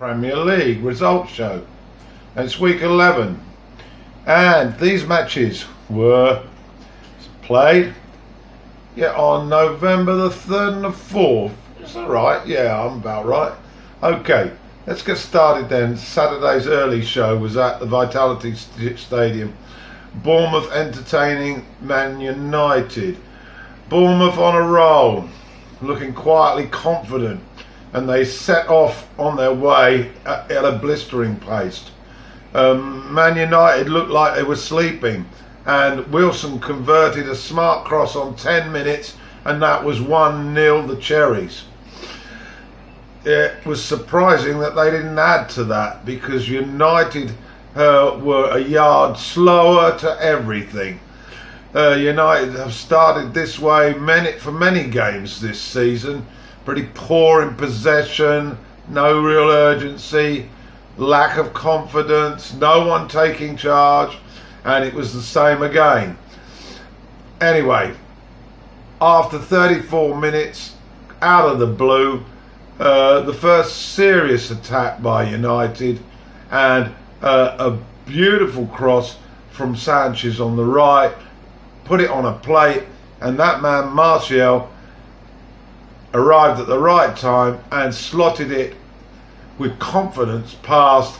Premier League results show. And it's week 11. And these matches were played on November the 3rd and the 4th. Is that right? Yeah, I'm about right. Okay, let's get started then. Saturday's early show was at the Vitality Stadium. Bournemouth entertaining Man United. Bournemouth on a roll, looking quietly confident, and they set off on their way at a blistering pace. Man United looked like they were sleeping, and Wilson converted a smart cross on 10 minutes, and that was 1-0 the Cherries. It was surprising that they didn't add to that, because United were a yard slower to everything. United have started this way for many games this season. Pretty poor in possession, no real urgency, lack of confidence, no one taking charge, and it was the same again. Anyway, after 34 minutes, out of the blue, the first serious attack by United, and a beautiful cross from Sanchez on the right, put it on a plate, and that man Martial arrived at the right time and slotted it with confidence past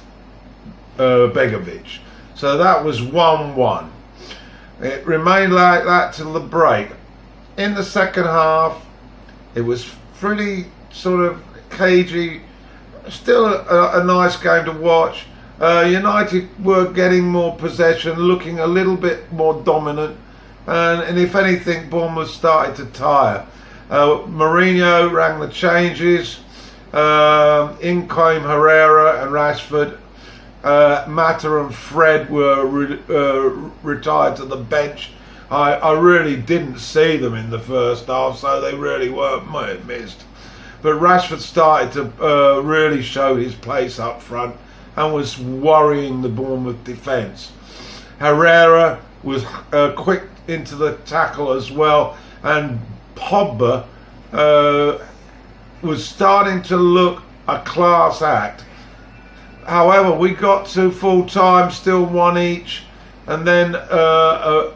Begovic. So that was 1-1. It remained like that till the break. In the second half, it was pretty sort of cagey, still a nice game to watch. United were getting more possession, looking a little bit more dominant, and if anything, Bournemouth started to tire. Mourinho rang the changes. In came Herrera and Rashford. Mata and Fred were retired to the bench. I really didn't see them in the first half, so they really weren't missed. But Rashford started to really show his place up front and was worrying the Bournemouth defence. Herrera was quick into the tackle as well, and Pogba was starting to look a class act. However, we got to full time, still 1 each, and then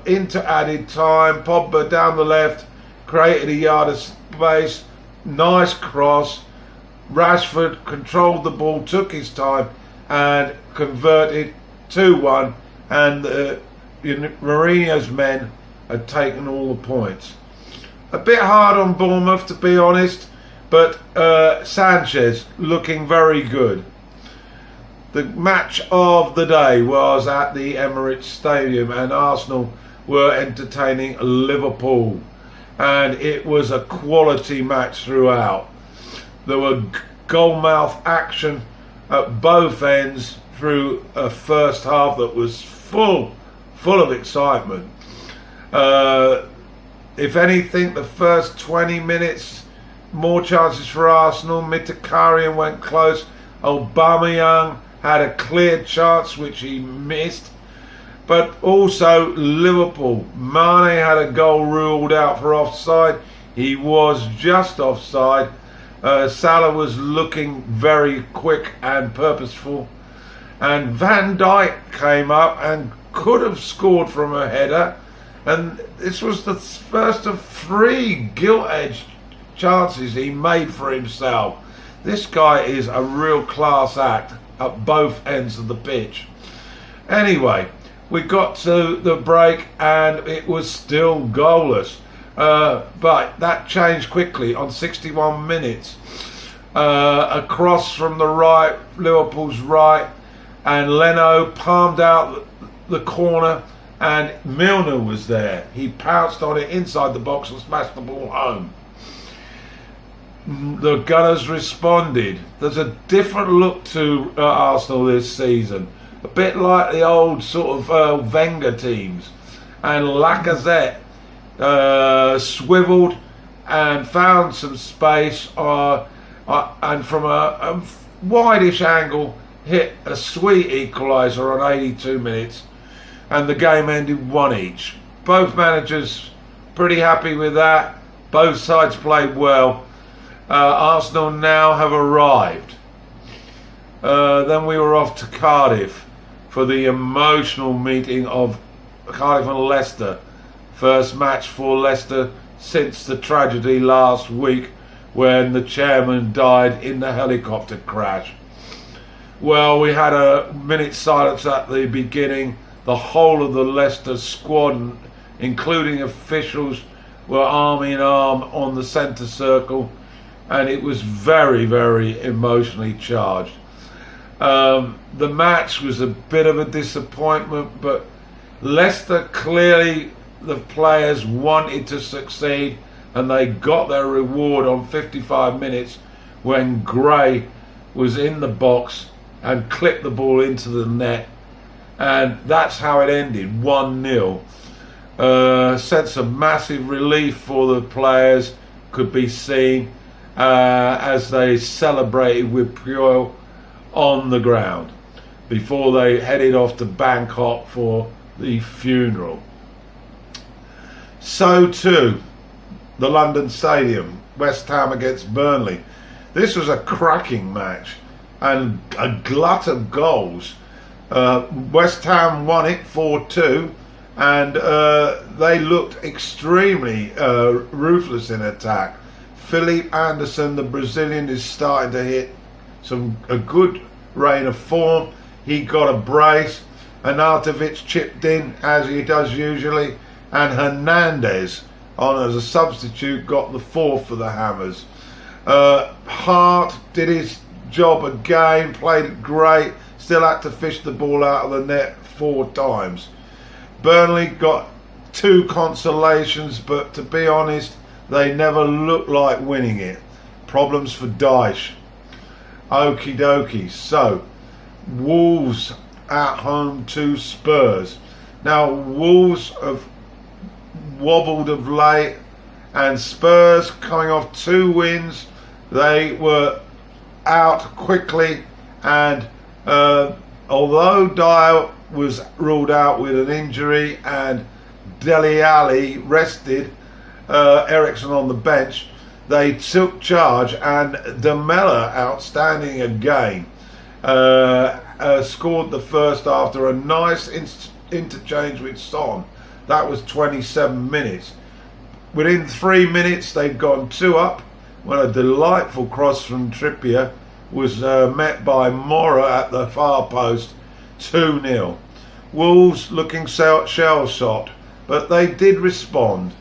into added time, Pogba down the left created a yard of space, nice cross. Rashford controlled the ball, took his time, and converted 2-1, and Mourinho's men had taken all the points. A bit hard on Bournemouth, to be honest, but Sanchez looking very good. The match of the day was at the Emirates Stadium, and Arsenal were entertaining Liverpool, and it was a quality match throughout. There were goalmouth action at both ends through a first half that was full of excitement. If anything, the first 20 minutes, more chances for Arsenal. Mkhitaryan went close. Aubameyang had a clear chance which he missed. But also Liverpool. Mane had a goal ruled out for offside. He was just offside. Salah was looking very quick and purposeful. And Van Dijk came up and could have scored from a header. And this was the first of 3 gilt-edged chances he made for himself. This guy is a real class act at both ends of the pitch. Anyway, we got to the break and it was still goalless. But that changed quickly on 61 minutes. A cross from the right, Liverpool's right, and Leno palmed out the corner, and Milner was there. He pounced on it inside the box and smashed the ball home. The Gunners responded. There's a different look to Arsenal this season, a bit like the old sort of Wenger teams. And Lacazette swiveled and found some space, and from a wide-ish angle hit a sweet equaliser on 82 minutes, and the game ended 1 each. Both managers pretty happy with that. Both sides played well. Arsenal now have arrived. Then we were off to Cardiff for the emotional meeting of Cardiff and Leicester. First match for Leicester since the tragedy last week when the chairman died in the helicopter crash. Well, we had a minute's silence at the beginning. The whole of the Leicester squad, including officials, were arm in arm on the centre circle, and it was very, very emotionally charged. The match was a bit of a disappointment, but Leicester clearly, the players wanted to succeed, and they got their reward on 55 minutes when Gray was in the box and clipped the ball into the net, and that's how it ended, 1-0. Sense of massive relief for the players could be seen as they celebrated with Puel on the ground before they headed off to Bangkok for the funeral. So too, the London Stadium, West Ham against Burnley. This was a cracking match and a glut of goals. West Ham won it 4-2, and they looked extremely ruthless in attack. Philippe Anderson, the Brazilian, is starting to hit a good reign of form. He got a brace. Arnautovic chipped in as he does usually, and Hernandez on as a substitute got the fourth for the Hammers. Hart did his job again, played it great, still had to fish the ball out of the net 4 times. Burnley got 2 consolations, but to be honest, they never looked like winning it. Problems for Dyche. Okie dokie. So, Wolves at home to Spurs. Now, Wolves have wobbled of late, and Spurs coming off 2 wins. They were out quickly, and although Dyer was ruled out with an injury and Dele Alli rested, Ericsson on the bench, they took charge, and Demella, outstanding again, scored the first after a nice interchange with Son. That was 27 minutes. Within 3 minutes they'd gone 2 up when a delightful cross from Trippier was met by Mora at the far post, 2-0. Wolves looking shell-shocked, but they did respond.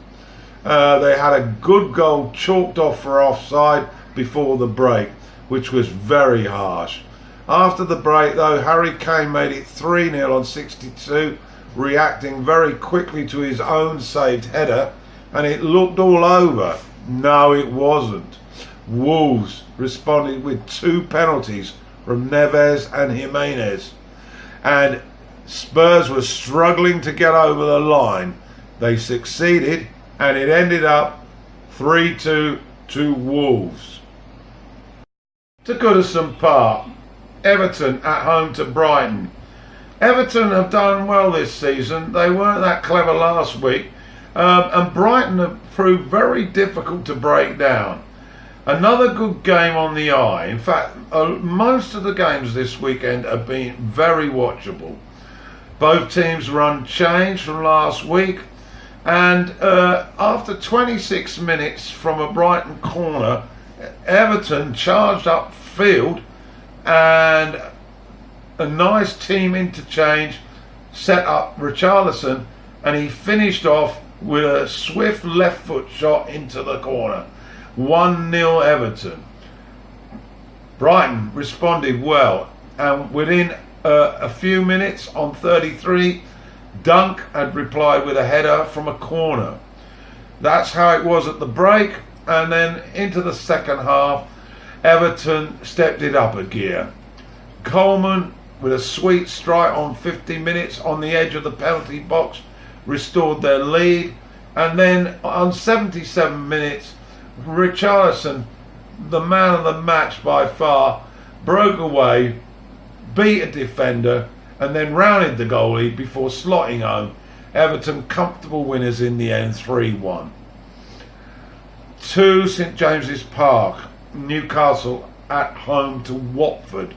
They had a good goal chalked off for offside before the break, which was very harsh. After the break though, Harry Kane made it 3-0 on 62, reacting very quickly to his own saved header, and it looked all over. No, it wasn't. Wolves responded with 2 penalties from Neves and Jimenez, and Spurs were struggling to get over the line. They succeeded, and it ended up 3-2 to Wolves. To Goodison Park, Everton at home to Brighton. Everton have done well this season. They weren't that clever last week, and Brighton have proved very difficult to break down. Another good game on the eye. In fact, most of the games this weekend have been very watchable. Both teams were unchanged from last week, and after 26 minutes from a Brighton corner, Everton charged up field, and a nice team interchange set up Richarlison, and he finished off with a swift left foot shot into the corner. 1-0 Everton. Brighton responded well, and within a few minutes, on 33, Dunk had replied with a header from a corner. That's how it was at the break, and then into the second half, Everton stepped it up a gear. Coleman, with a sweet strike on 50 minutes on the edge of the penalty box, restored their lead, and then on 77 minutes, Richarlison, the man of the match by far, broke away, beat a defender, and then rounded the goalie before slotting home. Everton comfortable winners in the end, 3-1. To St James's Park, Newcastle at home to Watford.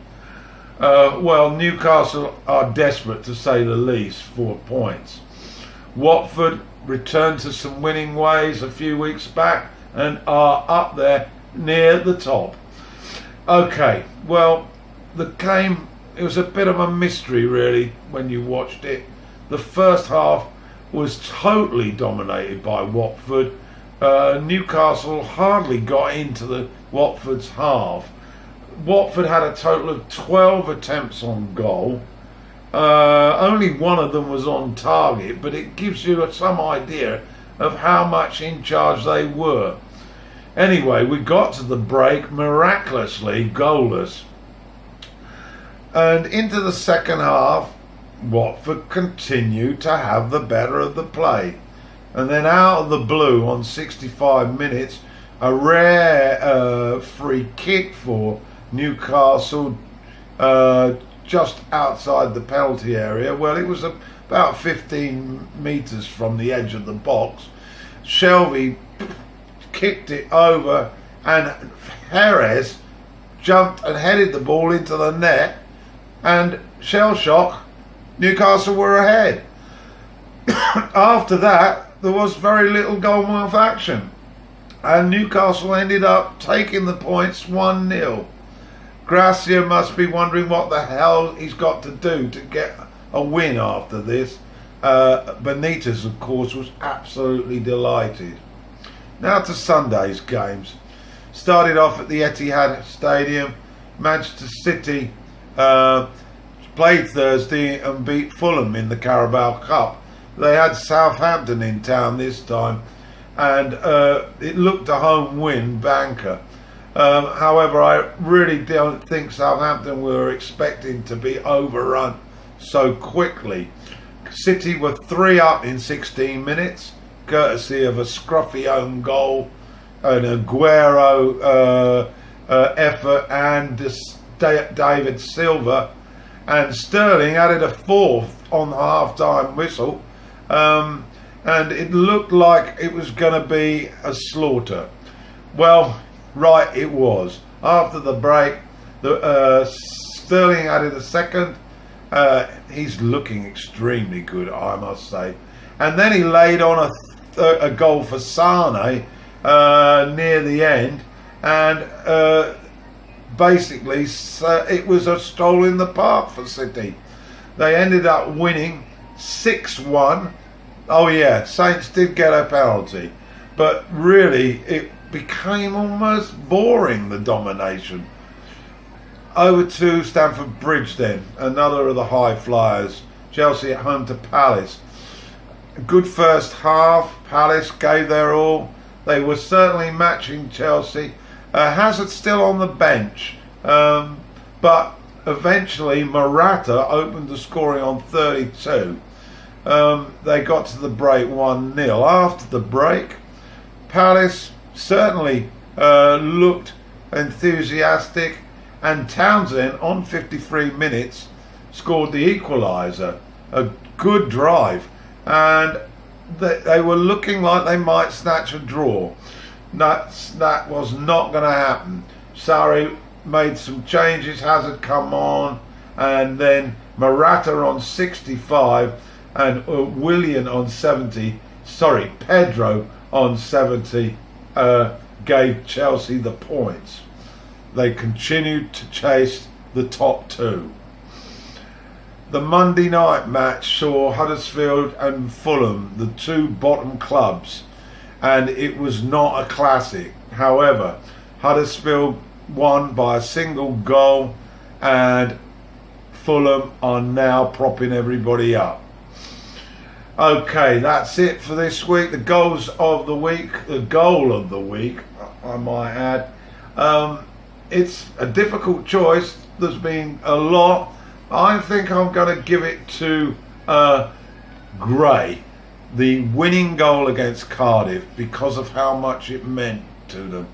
Well, Newcastle are desperate to say the least for points. Watford returned to some winning ways a few weeks back and are up there near the top. Okay, well, the game, it was a bit of a mystery really when you watched it. The first half was totally dominated by Watford. Newcastle hardly got into the Watford's half. Watford had a total of 12 attempts on goal. Only one of them was on target, but it gives you some idea of how much in charge they were. Anyway, we got to the break miraculously goalless. And into the second half, Watford continued to have the better of the play. And then out of the blue on 65 minutes, a rare free kick for Newcastle just outside the penalty area. Well, it was about 15 metres from the edge of the box. Shelvey kicked it over and Jerez jumped and headed the ball into the net, and shell shock, Newcastle were ahead. After that, there was very little goalmouth action, and Newcastle ended up taking the points 1-0. Gracia must be wondering what the hell he's got to do to get a win after this. Benitez, of course, was absolutely delighted. Now to Sunday's games. Started off at the Etihad Stadium. Manchester City played Thursday and beat Fulham in the Carabao Cup. They had Southampton in town this time, and it looked a home win banker. However, I really don't think Southampton were expecting to be overrun so quickly. City were 3 up in 16 minutes, courtesy of a scruffy own goal, an Aguero effort, and David Silva, and Sterling added a 4th on the half-time whistle, and it looked like it was going to be a slaughter. Well, right, it was. After the break, Sterling added a 2nd. He's looking extremely good, I must say. And then he laid on a goal for Sane near the end, and basically it was a stroll in the park for City. They ended up winning 6-1. Oh yeah, Saints did get a penalty, but really it became almost boring, the domination. Over to Stamford Bridge then, another of the high flyers. Chelsea at home to Palace. Good first half. Palace gave their all. They were certainly matching Chelsea. Hazard still on the bench, but eventually Morata opened the scoring on 32. They got to the break 1-0. After the break, Palace certainly looked enthusiastic, and Townsend on 53 minutes scored the equaliser. A good drive, and they were looking like they might snatch a draw. That was not going to happen. Sarri made some changes, Hazard come on, and then Morata on 65 and Pedro on 70 gave Chelsea the points. They continued to chase the top 2. The Monday night match saw Huddersfield and Fulham, the 2 bottom clubs, and it was not a classic. However, Huddersfield won by a single goal, and Fulham are now propping everybody up. Okay, that's it for this week. The goals of the week, the goal of the week, I might add. It's a difficult choice. There's been a lot. I think I'm going to give it to Gray, the winning goal against Cardiff, because of how much it meant to them.